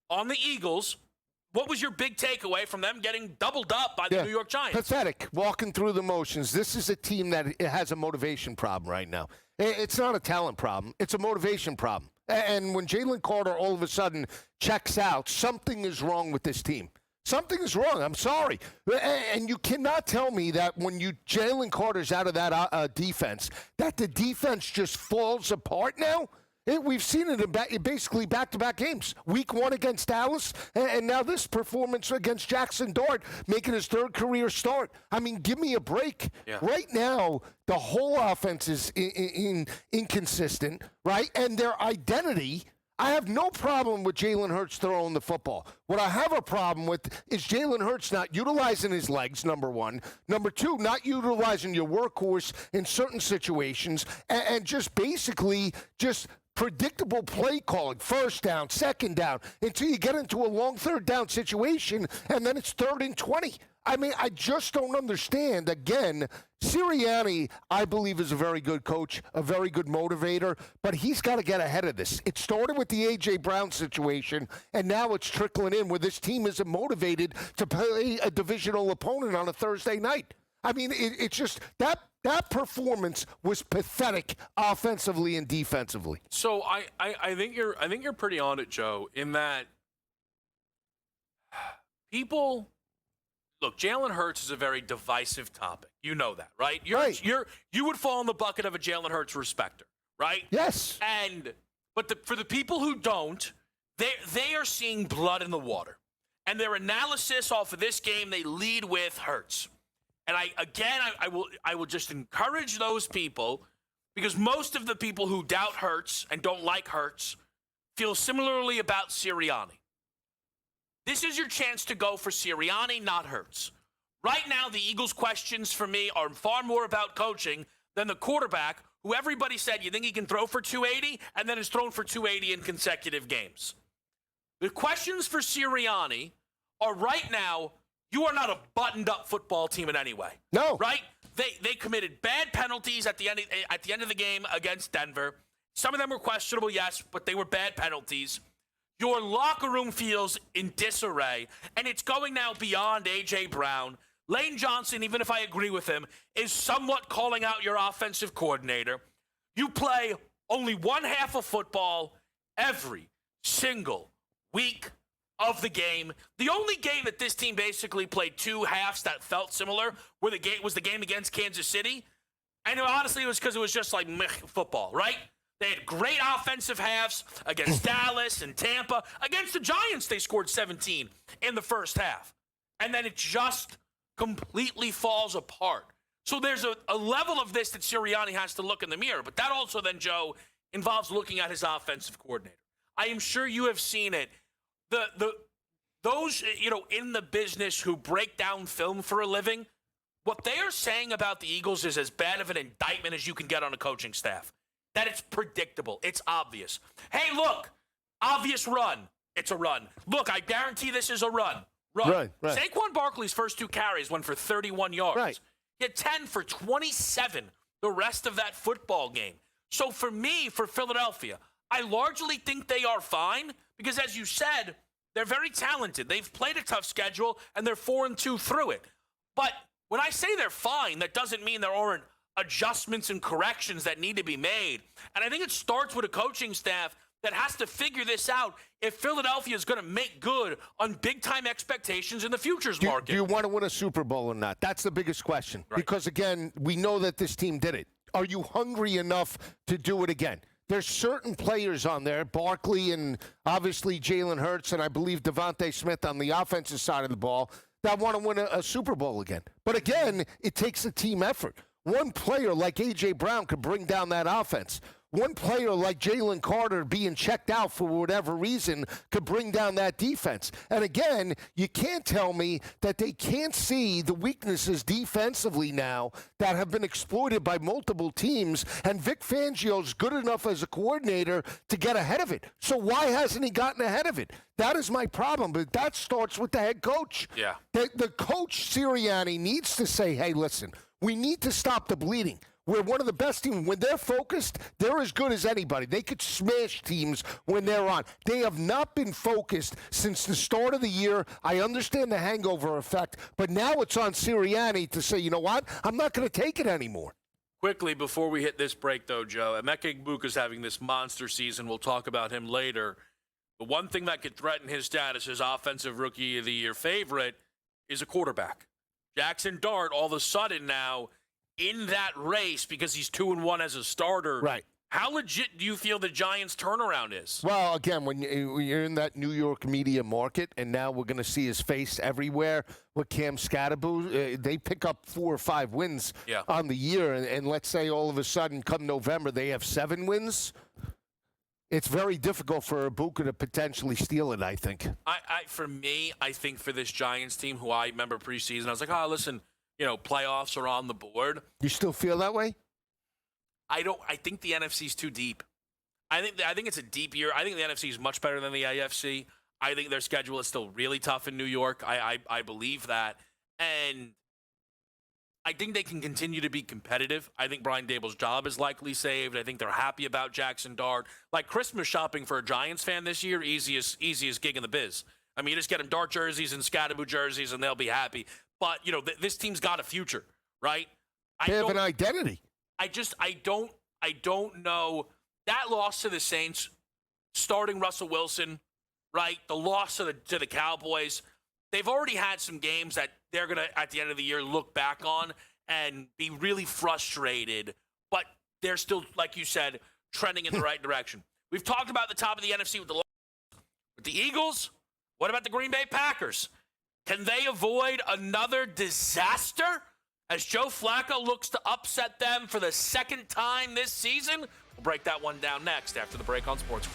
on the Eagles? What was your big takeaway from them getting doubled up by the New York Giants? Pathetic, walking through the motions. This is a team that has a motivation problem right now. It's not a talent problem. It's a motivation problem. And when Jalen Carter all of a sudden checks out, something is wrong with this team. Something is wrong. I'm sorry. And you cannot tell me that when Jalen Carter's out of that defense, that the defense just falls apart now. We've seen it in basically back-to-back games. Week 1 against Dallas, and now this performance against Jackson Dart, making his 3rd career start. I mean, give me a break. Yeah. Right now, the whole offense is inconsistent, right? And their identity, I have no problem with Jalen Hurts throwing the football. What I have a problem with is Jalen Hurts not utilizing his legs, number 1. Number 2, not utilizing your workhorse in certain situations, and just basically just predictable play calling, first down, second down, until you get into a long 3rd down situation, and then it's 3rd and 20. I mean, I just don't understand. Again, Sirianni, I believe, is a very good coach, a very good motivator, but he's got to get ahead of this. It started with the A.J. Brown situation, and now it's trickling in where this team isn't motivated to play a divisional opponent on a Thursday night. I mean, it's just that performance was pathetic offensively and defensively. So I think you're pretty on it, Joe, in that people look, Jalen Hurts is a very divisive topic. You know that, right? You would fall in the bucket of a Jalen Hurts respecter, right? Yes. But for the people who don't, they are seeing blood in the water. And their analysis off of this game, they lead with Hurts. And I will just encourage those people because most of the people who doubt Hurts and don't like Hurts feel similarly about Sirianni. This is your chance to go for Sirianni, not Hurts. Right now, the Eagles' questions for me are far more about coaching than the quarterback, who everybody said, you think he can throw for 280, and then has thrown for 280 in consecutive games. The questions for Sirianni are right now, you are not a buttoned-up football team in any way. No. Right? They committed bad penalties at the end of the game against Denver. Some of them were questionable, yes, but they were bad penalties. Your locker room feels in disarray, and it's going now beyond A.J. Brown. Lane Johnson, even if I agree with him, is somewhat calling out your offensive coordinator. You play only one half of football every single week of the game. The only game that this team basically played two halves that felt similar was the game against Kansas City. And honestly, it was because it was just like meh football, right? They had great offensive halves against Dallas and Tampa. Against the Giants, they scored 17 in the first half. And then it just completely falls apart. So there's a level of this that Sirianni has to look in the mirror. But that also then, Joe, involves looking at his offensive coordinator. I am sure you have seen it. Those in the business who break down film for a living, what they are saying about the Eagles is as bad of an indictment as you can get on a coaching staff. That it's predictable. It's obvious. Hey, look, obvious run. It's a run. Look, I guarantee this is a run. Run. Right. Saquon Barkley's first two carries went for 31 yards. Right. He had 10 for 27 the rest of that football game. So for me, for Philadelphia, I largely think they are fine because, as you said, they're very talented. They've played a tough schedule, and they're 4-2 through it. But when I say they're fine, that doesn't mean there aren't adjustments and corrections that need to be made. And I think it starts with a coaching staff that has to figure this out if Philadelphia is going to make good on big-time expectations in the futures market. Do you want to win a Super Bowl or not? That's the biggest question. Right. Because, again, we know that this team did it. Are you hungry enough to do it again? There's certain players on there, Barkley and obviously Jalen Hurts and I believe Devontae Smith on the offensive side of the ball, that want to win a Super Bowl again. But, again, it takes a team effort. One player like A.J. Brown could bring down that offense. One player like Jalen Carter being checked out for whatever reason could bring down that defense. And again, you can't tell me that they can't see the weaknesses defensively now that have been exploited by multiple teams, and Vic Fangio's good enough as a coordinator to get ahead of it. So why hasn't he gotten ahead of it? That is my problem, but that starts with the head coach. Yeah. The coach, Sirianni, needs to say, hey, listen, we need to stop the bleeding. We're one of the best teams. When they're focused, they're as good as anybody. They could smash teams when they're on. They have not been focused since the start of the year. I understand the hangover effect, but now it's on Sirianni to say, you know what? I'm not going to take it anymore. Quickly, before we hit this break, though, Joe, Emeka Egbuka's having this monster season. We'll talk about him later. The one thing that could threaten his status as Offensive Rookie of the Year favorite is a quarterback. Jackson Dart, all of a sudden now, in that race because he's 2-1 as a starter. Right. How legit do you feel the Giants' turnaround is? Well, again, when you're in that New York media market, and now we're going to see his face everywhere with Cam Scatterbo, they pick up 4 or 5 wins on the year, and let's say all of a sudden come November they have 7 wins. It's very difficult for Egbuka to potentially steal it, I think. For me, I think for this Giants team, who I remember preseason, I was like, listen, playoffs are on the board. You still feel that way? I think the NFC's too deep. I think it's a deep year. I think the NFC is much better than the AFC. I think their schedule is still really tough in New York. I believe that. And I think they can continue to be competitive. I think Brian Dable's job is likely saved. I think they're happy about Jackson Dart. Like Christmas shopping for a Giants fan this year, easiest gig in the biz. I mean, you just get them Dart jerseys and Scatterbo jerseys, and they'll be happy. But, this team's got a future, right? They have an identity. I don't know. That loss to the Saints, starting Russell Wilson, right? The loss to the Cowboys. They've already had some games that they're going to, at the end of the year, look back on and be really frustrated. But they're still, like you said, trending in the right direction. We've talked about the top of the NFC with the Eagles. What about the Green Bay Packers? Can they avoid another disaster as Joe Flacco looks to upset them for the second time this season? We'll break that one down next after the break on SportsGrid.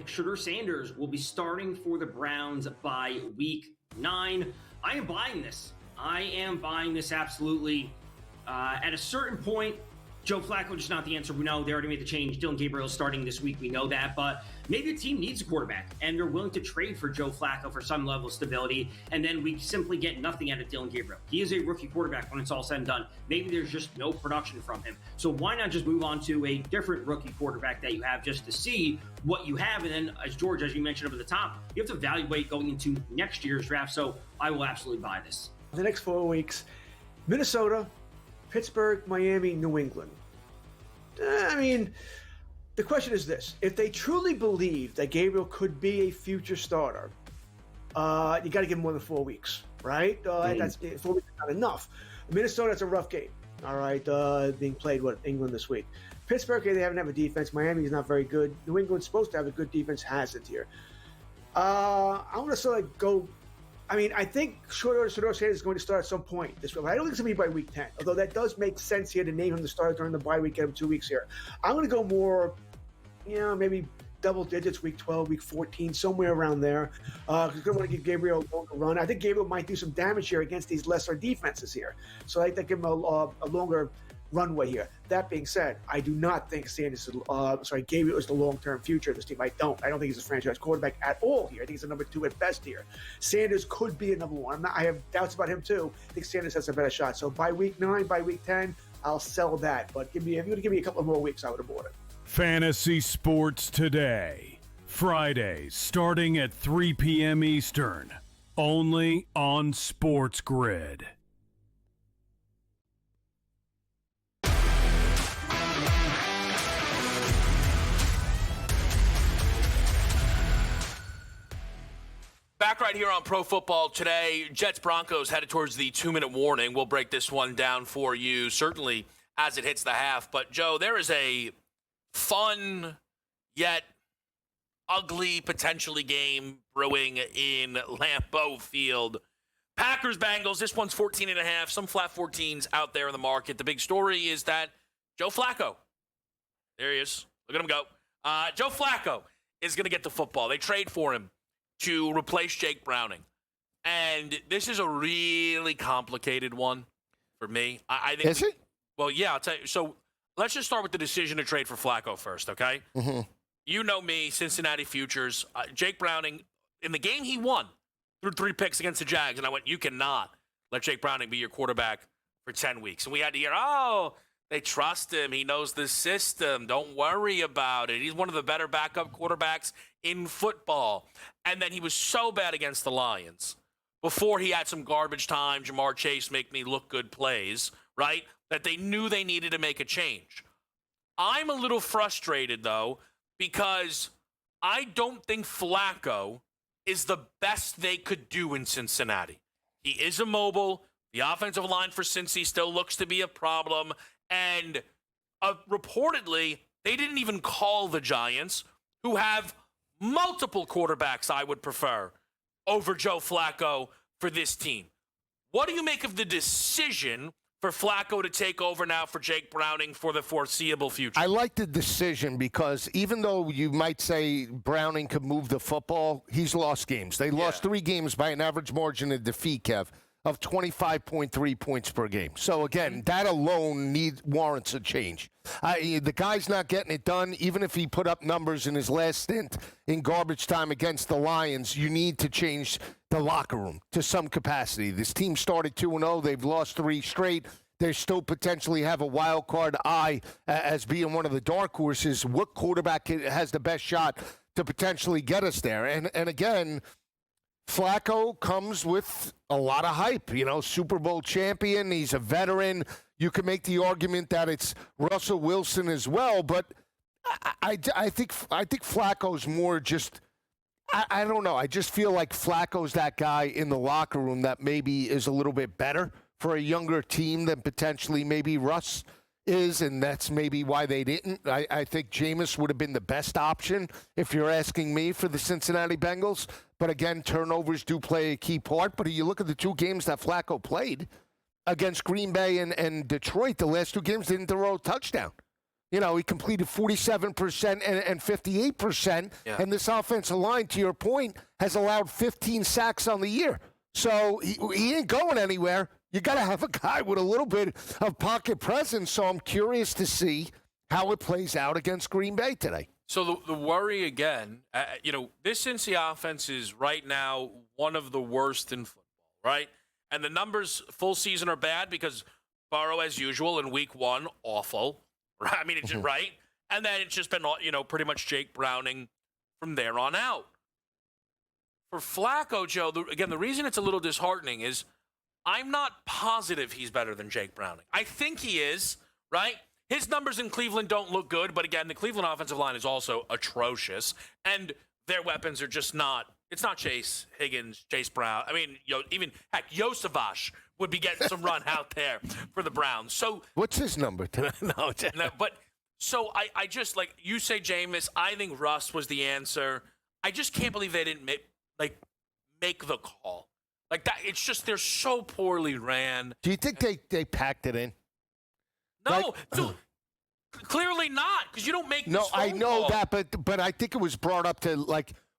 Shedeur Sanders will be starting for the Browns by week 9. I am buying this. I am buying this absolutely. At a certain point, Joe Flacco just not the answer. We know they already made the change. Dylan Gabriel is starting this week. We know that. But maybe a team needs a quarterback, and they're willing to trade for Joe Flacco for some level of stability, and then we simply get nothing out of Dylan Gabriel. He is a rookie quarterback when it's all said and done. Maybe there's just no production from him. So why not just move on to a different rookie quarterback that you have just to see what you have? And then, as George, as you mentioned up at the top, you have to evaluate going into next year's draft. So I will absolutely buy this. The next 4 weeks, Minnesota, Pittsburgh, Miami, New England. I mean, the question is this. If they truly believe that Gabriel could be a future starter, you got to give him more than 4 weeks, right? That's 4 weeks is not enough. Minnesota, that's a rough game, all right, being played, England this week. Pittsburgh, they haven't have a defense. Miami is not very good. New England's supposed to have a good defense, hasn't here. I'm going to sort of go. I mean, I think Shedeur Sanders is going to start at some point this week. I don't think it's going to be by week 10, although that does make sense here to name him the starter during the bye week, get him 2 weeks here. I'm going to go more, maybe double digits, week 12, week 14, somewhere around there. Because I want to give Gabriel a longer run. I think Gabriel might do some damage here against these lesser defenses here. So I think give him a longer runway here. That being said, I do not think Gabriel is the long-term future of this team. I don't think he's a franchise quarterback at all here. I think he's a number 2 at best here. Sanders could be a number 1. I have doubts about him too. I think Sanders has a better shot. So by week 9, by week 10, I'll sell that. But if you were to give me a couple of more weeks, I would have bought it. Fantasy Sports Today. Fridays starting at 3 p.m. Eastern. Only on SportsGrid. Back right here on Pro Football Today. Jets Broncos headed towards the 2-minute warning. We'll break this one down for you, certainly as it hits the half. But, Joe, there is a fun yet ugly, potentially, game brewing in Lambeau Field. Packers-Bengals, this one's 14.5, some flat 14s out there in the market. The big story is that Joe Flacco, there he is. Look at him go. Joe Flacco is going to get the football. They trade for him to replace Jake Browning. And this is a really complicated one for me. I think. Is it? Well, yeah, I'll tell you. So let's just start with the decision to trade for Flacco first, okay? Mm-hmm. You know me, Cincinnati Futures. Jake Browning, in the game he won, threw 3 picks against the Jags, and I went, you cannot let Jake Browning be your quarterback for 10 weeks. And we had to hear, they trust him. He knows the system. Don't worry about it. He's one of the better backup quarterbacks in football. And then he was so bad against the Lions. Before he had some garbage time, Jamar Chase make me look good plays, right? That they knew they needed to make a change. I'm a little frustrated, though, because I don't think Flacco is the best they could do in Cincinnati. He is immobile. The offensive line for Cincy still looks to be a problem. And reportedly, they didn't even call the Giants, who have multiple quarterbacks I would prefer over Joe Flacco for this team. What do you make of the decision for Flacco to take over now for Jake Browning for the foreseeable future? I like the decision because even though you might say Browning could move the football, he's lost games. They lost 3 games by an average margin of defeat, Kev, of 25.3 points per game. So, again, that alone warrants a change. The guy's not getting it done. Even if he put up numbers in his last stint in garbage time against the Lions, you need to change the locker room to some capacity. This team started 2-0. They've lost 3 straight. They still potentially have a wild card eye as being one of the dark horses. What quarterback has the best shot to potentially get us there? And again, Flacco comes with a lot of hype, Super Bowl champion. He's a veteran. You can make the argument that it's Russell Wilson as well, but I think Flacco's more just, I don't know. I just feel like Flacco's that guy in the locker room that maybe is a little bit better for a younger team than potentially maybe Russ is, and that's maybe why they didn't. I think Jameis would have been the best option, if you're asking me, for the Cincinnati Bengals. But again, turnovers do play a key part. But if you look at the 2 games that Flacco played against Green Bay and Detroit, the last 2 games didn't throw a touchdown. You know, he completed 47% and 58%. Yeah. And this offensive line, to your point, has allowed 15 sacks on the year. So he ain't going anywhere. You got to have a guy with a little bit of pocket presence. So I'm curious to see how it plays out against Green Bay today. So the worry again, this Cincy offense is right now one of the worst in football, right? And the numbers full season are bad because Burrow, as usual, in week 1, awful. Right? I mean, it's just right. And then it's just been, pretty much Jake Browning from there on out. For Flacco, Joe, the reason it's a little disheartening is I'm not positive he's better than Jake Browning. I think he is, right? His numbers in Cleveland don't look good, but again, the Cleveland offensive line is also atrocious, and their weapons are just not. It's not Chase Higgins, Chase Brown. I mean, even Yosavash would be getting some run out there for the Browns. So what's his number? No, but so I just, like you say, Jameis. I think Russ was the answer. I just can't believe they didn't make the call like that. It's just they're so poorly ran. Do you think they packed it in? No, clearly not, because you don't make. No, this I know call. that, but I think it was brought up to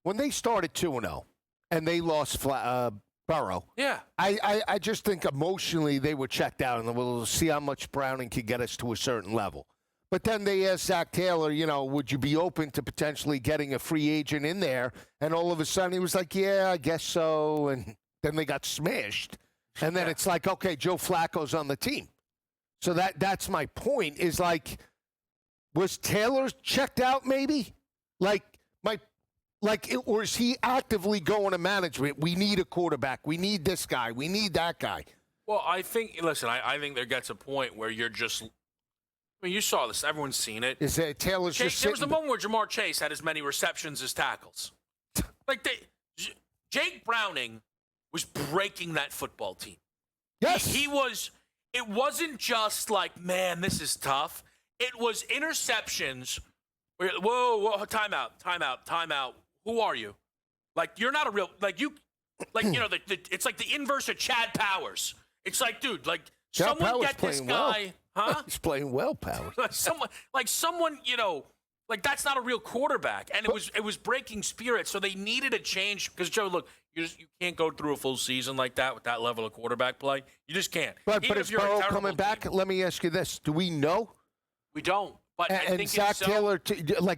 when they started 2-0 and they lost Burrow. Yeah. I just think emotionally they were checked out, and we'll see how much Browning can get us to a certain level. But then they asked Zach Taylor, would you be open to potentially getting a free agent in there? And all of a sudden he was like, yeah, I guess so. And then they got smashed. And then it's like, okay, Joe Flacco's on the team. So that's my point, is was Taylor checked out maybe? Or is he actively going to management? We need a quarterback. We need this guy. We need that guy. Well, I think there gets a point where you're just. I mean, you saw this. Everyone's seen it. Is that Taylor's just there was a moment where Jamar Chase had as many receptions as tackles. Jake Browning was breaking that football team. Yes. He was. It wasn't just man, this is tough. It was interceptions. Whoa, timeout. Who are you? You're not a real, it's like the inverse of Chad Powers. It's like, dude, Chad someone Powers get this guy, well. Huh? He's playing well, Powers. someone, that's not a real quarterback. And it was breaking spirit. So they needed a change because, Joe, look, you can't go through a full season like that with that level of quarterback play. You just can't. But is Burrow coming back? Let me ask you this. Do we know? We don't. But I think Zach Taylor,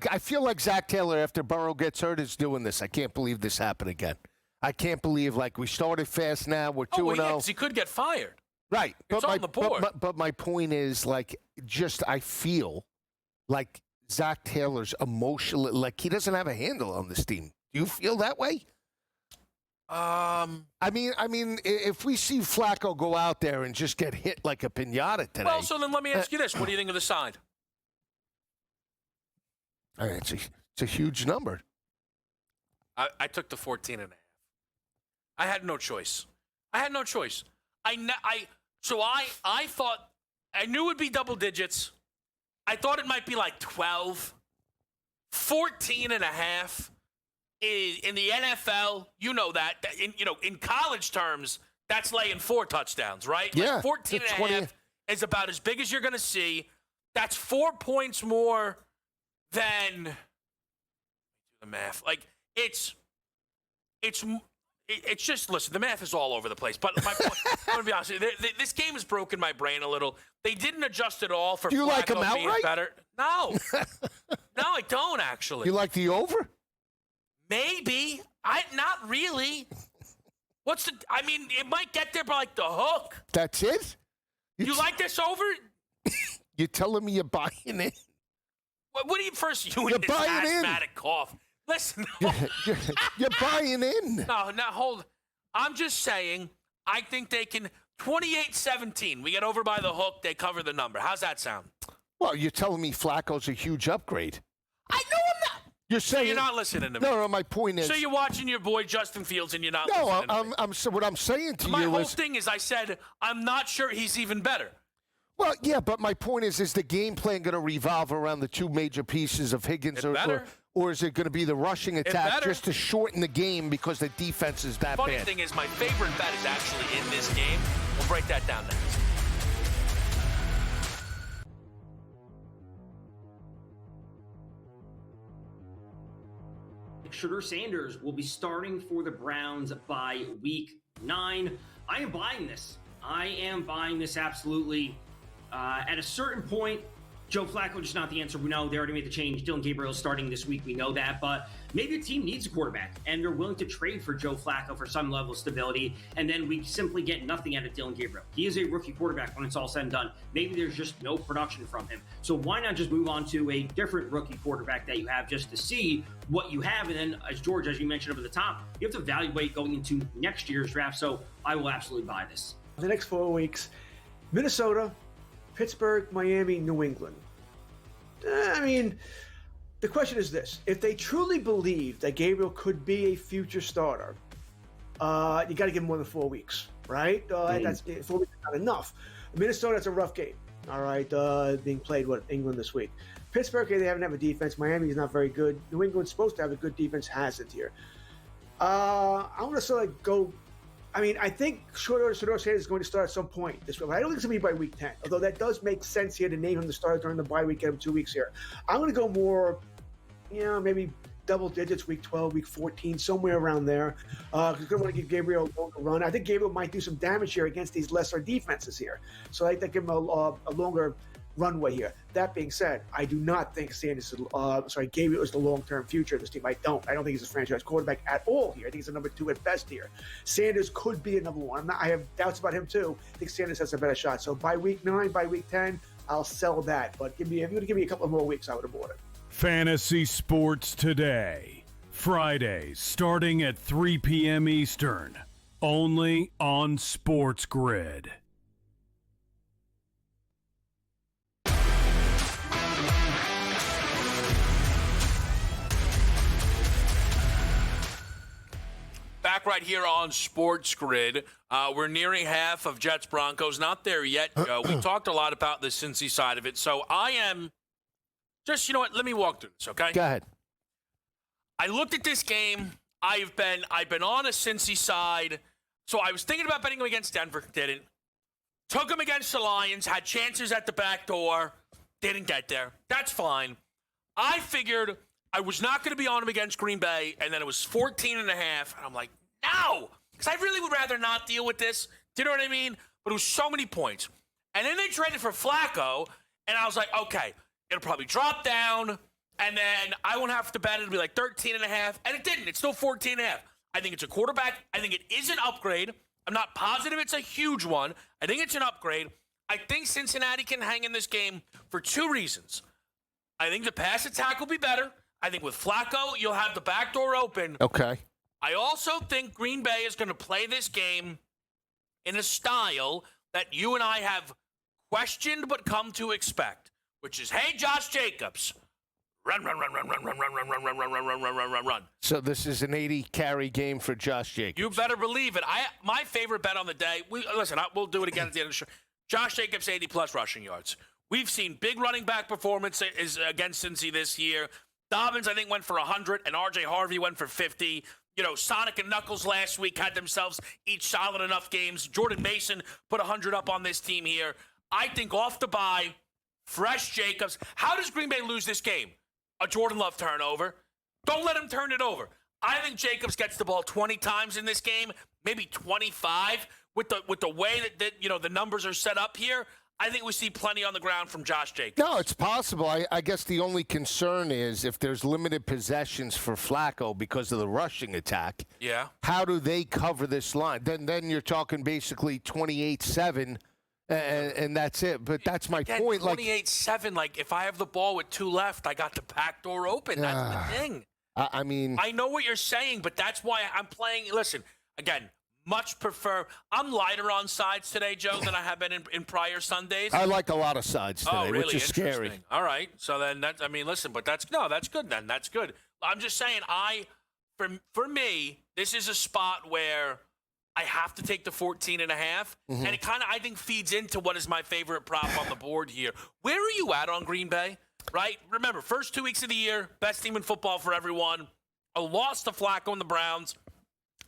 I feel like Zach Taylor, after Burrow gets hurt, is doing this. I can't believe this happened again. I can't believe, we started fast now. We're 2-0. Because he could get fired. Right. It's on the board. But my point is, I feel like Zach Taylor's emotional, he doesn't have a handle on this team. Do you feel that way? I mean, if we see Flacco go out there and just get hit like a piñata today. Well, so then let me ask you this. What do you think of the side? I mean, it's a huge number. I took the 14.5. I had no choice. I thought, I knew it would be double digits. I thought it might be 12. 14.5 in the NFL, you know that. In college terms, that's laying 4 touchdowns, right? Yeah. 14.5 is about as big as you're going to see. That's 4 points more than the math. It's just, listen, the math is all over the place. But my point, I'm going to be honest with you, this game has broken my brain a little. They didn't adjust at all for Do you Flacco like him being outright? better. No. No, I don't, actually. You like the over? Maybe. Not really. It might get there by the hook. That's it? You like this over? You're telling me you're buying it? What do you first? You You're and this buying in. asthmatic cough. Listen. You're buying in. No, hold. I'm just saying, I think they can. 28-17. We get over by the hook. They cover the number. How's that sound? Well, you're telling me Flacco's a huge upgrade. I know I'm not. You're saying you're not listening to me. No, my point is. So you're watching your boy Justin Fields and you're not listening to me. What I'm saying to My you whole is. thing is I said, I'm not sure he's even better. Well, yeah, but my point is the game plan going to revolve around the two major pieces of Higgins, or is it going to be the rushing attack just to shorten the game because the defense is that Funny bad? thing is, my favorite bet is actually in this game. We'll break that down next. Shedeur Sanders will be starting for the Browns by week 9. I am buying this. I am buying this absolutely. At a certain point, Joe Flacco just not the answer. We know they already made the change. Dylan Gabriel starting this week. We know that. But maybe a team needs a quarterback, and they're willing to trade for Joe Flacco for some level of stability, and then we simply get nothing out of Dylan Gabriel. He is a rookie quarterback when it's all said and done. Maybe there's just no production from him. So why not just move on to a different rookie quarterback that you have just to see what you have? And then, as George, as you mentioned up at the top, you have to evaluate going into next year's draft. So I will absolutely buy this. The next 4 weeks, Minnesota, Pittsburgh, Miami, New England. I mean, the question is this. If they truly believe that Gabriel could be a future starter, you got to give him more than 4 weeks, right? That's 4 weeks is not enough. Minnesota, it's a rough game, all right, being played, England this week. Pittsburgh, they haven't have a defense. Miami is not very good. New England's supposed to have a good defense, hasn't here. I want to sort of go. I mean, I think Shedeur Sanders is going to start at some point this week. I don't think it's going to be by week 10, although that does make sense here to name him the starter during the bye week, get him 2 weeks here. I'm going to go more, maybe double digits, week 12, week 14, somewhere around there. Because I'm going to want to give Gabriel a longer run. I think Gabriel might do some damage here against these lesser defenses here. So I think give him a longer runway here. That being said, I do not think Gabriel is the long-term future of this team. I don't think he's a franchise quarterback at all here. I think he's a number 2 at best here. Sanders could be a number 1. I have doubts about him too. I think Sanders has a better shot. So by week 9, by week 10, I'll sell that. But if you're going to give me a couple more weeks, I would have bought it. Fantasy Sports Today, Fridays starting at 3 p.m. Eastern, only on SportsGrid. Back right here on SportsGrid. We're nearing half of Jets Broncos. Not there yet, Joe. We talked a lot about the Cincy side of it. So I am just, you know what? Let me walk through this, okay? Go ahead. I looked at this game. I've been on a Cincy side. So I was thinking about betting him against Denver. Didn't. Took him against the Lions. Had chances at the back door. Didn't get there. That's fine. I figured I was not going to be on him against Green Bay, and then it was 14.5, and I'm like, no, because I really would rather not deal with this. Do you know what I mean? But it was so many points. And then they traded for Flacco, and I was like, okay, it'll probably drop down, and then I won't have to bet it. It'll be like 13.5, and it didn't. It's still 14.5. I think it's a quarterback. I think it is an upgrade. I'm not positive it's a huge one. I think it's an upgrade. I think Cincinnati can hang in this game for 2 reasons. I think the pass attack will be better. I think with Flacco, you'll have the back door open. Okay. I also think Green Bay is going to play this game in a style that you and I have questioned but come to expect, which is, hey, Josh Jacobs, run. So this is an 80-carry game for Josh Jacobs. You better believe it. My favorite bet on the day, we'll do it again at the end of the show. Josh Jacobs, 80-plus rushing yards. We've seen big running back performances against Cincy this year. Dobbins, I think, went for 100, and R.J. Harvey went for 50. Sonic and Knuckles last week had themselves each solid enough games. Jordan Mason put 100 up on this team here. I think off the bye, fresh Jacobs. How does Green Bay lose this game? A Jordan Love turnover. Don't let him turn it over. I think Jacobs gets the ball 20 times in this game, maybe 25. With the way that the numbers are set up here, I think we see plenty on the ground from Josh Jacobs. No, it's possible. I guess the only concern is if there's limited possessions for Flacco because of the rushing attack. Yeah. How do they cover this line? Then you're talking basically 28-7, and that's it. But that's my point. 28-7. Like if I have the ball with 2 left, I got the back door open. That's the thing. I mean, I know what you're saying, but that's why I'm playing. Listen, again. Much prefer. I'm lighter on sides today, Joe, than I have been in prior Sundays. I like a lot of sides today, really? which is scary. All right. So then listen, but that's good then. That's good. I'm just saying for me, this is a spot where I have to take the 14.5. And it kind of, I think, feeds into what is my favorite prop on the board here. Where are you at on Green Bay? Right? Remember, first 2 weeks of the year, best team in football for everyone. A loss to Flacco and the Browns.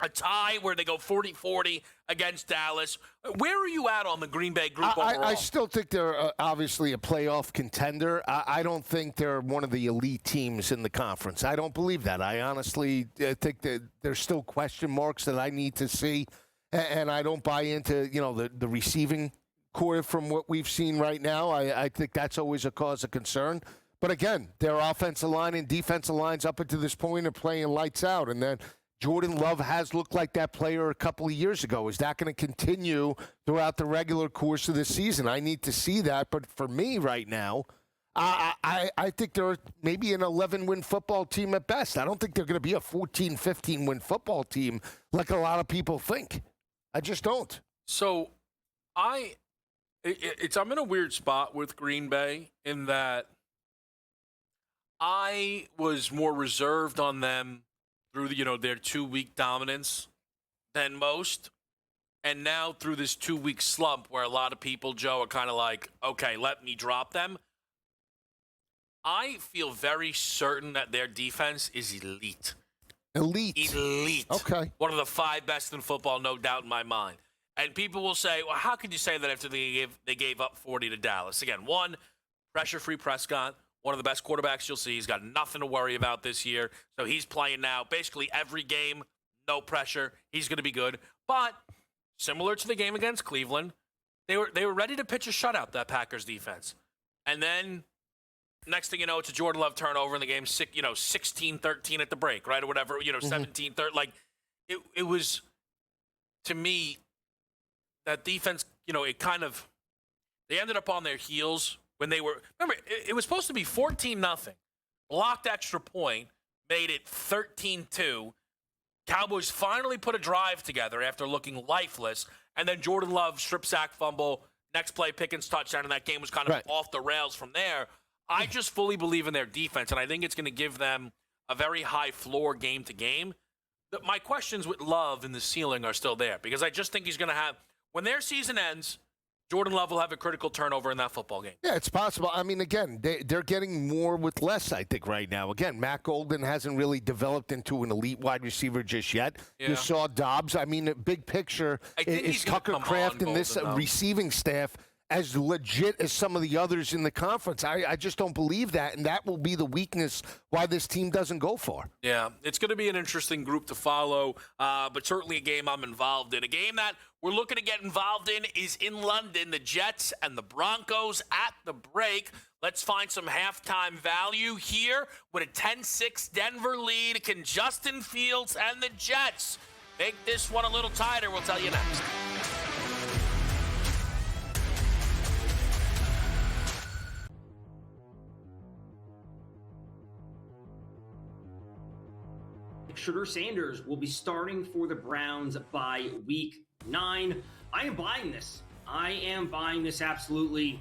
A tie where they go 40-40 against Dallas. Where are you at on the Green Bay group overall? I still think they're obviously a playoff contender. I don't think they're one of the elite teams in the conference. I don't believe that. I honestly think that there's still question marks that I need to see, and I don't buy into the receiving core from what we've seen right now. I think that's always a cause of concern. But again, their offensive line and defensive lines up until this point are playing lights out, and then Jordan Love has looked like that player a couple of years ago. Is that going to continue throughout the regular course of the season? I need to see that. But for me right now, I think they're maybe an 11-win football team at best. I don't think they're going to be a 14, 15-win football team like a lot of people think. I just don't. So I'm in a weird spot with Green Bay in that I was more reserved on them through their 2-week dominance than most. And now through this 2-week slump where a lot of people, Joe, are kind of like, okay, let me drop them. I feel very certain that their defense is elite. Elite. Okay. One of the 5 best in football, no doubt in my mind. And people will say, well, how could you say that after they gave up 40 to Dallas? Again, one, pressure-free Prescott. One of the best quarterbacks you'll see. He's got nothing to worry about this year. So he's playing now basically every game, no pressure. He's going to be good. But similar to the game against Cleveland, they were ready to pitch a shutout, that Packers defense. And then next thing you know, it's a Jordan Love turnover in the game, 16-13 at the break, right? Or whatever, 17-13. Like, it was, to me, that defense, it kind of, they ended up on their heels. When they were, remember, it was supposed to be 14-0, blocked extra point, made it 13-2. Cowboys finally put a drive together after looking lifeless, and then Jordan Love strip sack fumble, next play Pickens touchdown, and that game was kind of off the rails from there. I just fully believe in their defense, and I think it's going to give them a very high floor game to game. My questions with Love and the ceiling are still there because I just think he's going to have, when their season ends, Jordan Love will have a critical turnover in that football game. Yeah, it's possible. I mean, again, they're getting more with less, I think, right now. Again, Matt Golden hasn't really developed into an elite wide receiver just yet. Yeah. You saw Dobbs. I mean, big picture is Tucker Kraft and this receiving staff as legit as some of the others in the conference. I just don't believe that, and that will be the weakness why this team doesn't go far. Yeah, it's going to be an interesting group to follow, but certainly a game I'm involved in. A game that we're looking to get involved in is in London, the Jets and the Broncos at the break. Let's find some halftime value here with a 10-6 Denver lead. Can Justin Fields and the Jets make this one a little tighter? We'll tell you next. Shedeur Sanders will be starting for the Browns by week 9. I am buying this. Absolutely.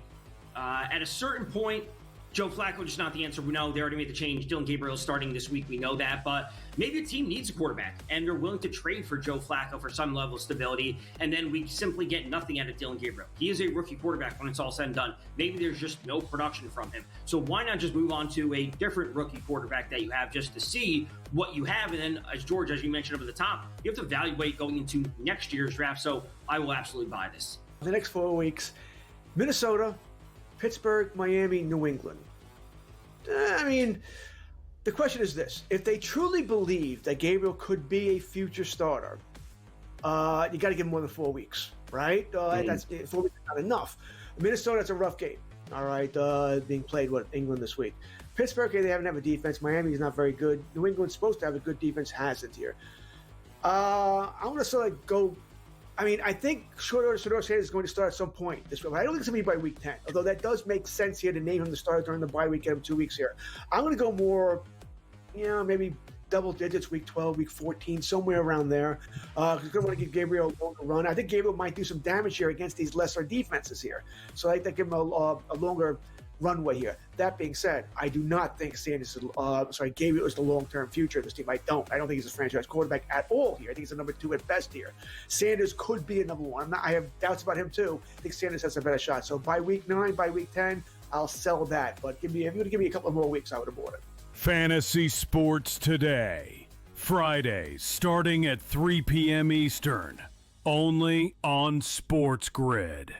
At a certain point, Joe Flacco just not the answer. We know they already made the change. Dylan Gabriel is starting this week. We know that. But maybe a team needs a quarterback, and they're willing to trade for Joe Flacco for some level of stability, and then we simply get nothing out of Dylan Gabriel. He is a rookie quarterback when it's all said and done. Maybe there's just no production from him. So why not just move on to a different rookie quarterback that you have just to see what you have? And then, as George, as you mentioned over the top, you have to evaluate going into next year's draft. So I will absolutely buy this. The next 4 weeks, Minnesota, Pittsburgh, Miami, New England. I mean, the question is this. If they truly believe that Gabriel could be a future starter, you got to give him more than 4 weeks, right? That's 4 weeks is not enough. Minnesota, that's a rough game, all right, being played with England this week. Pittsburgh, they haven't have a defense. Miami is not very good. New England's supposed to have a good defense, hasn't here. I want to sort of go. I mean, I think Shedeur Sanders is going to start at some point this week. I don't think it's going to be by week 10, although that does make sense here to name him the starter during the bye week, get him 2 weeks here. I'm going to go more, maybe double digits, week 12, week 14, somewhere around there. Because I'm going to want to give Gabriel a longer run. I think Gabriel might do some damage here against these lesser defenses here. So I think give him a longer runway here. That being said, I do not think Gabriel is the long-term future of this team. I don't think he's a franchise quarterback at all here. I think he's a number 2 at best here. Sanders could be a number 1. I have doubts about him too. I think Sanders has a better shot. So by week 9, by week 10, I'll sell that. But if you're going to give me a couple more weeks, I would have bought it. Fantasy Sports Today, Fridays starting at 3 p.m. Eastern, only on SportsGrid.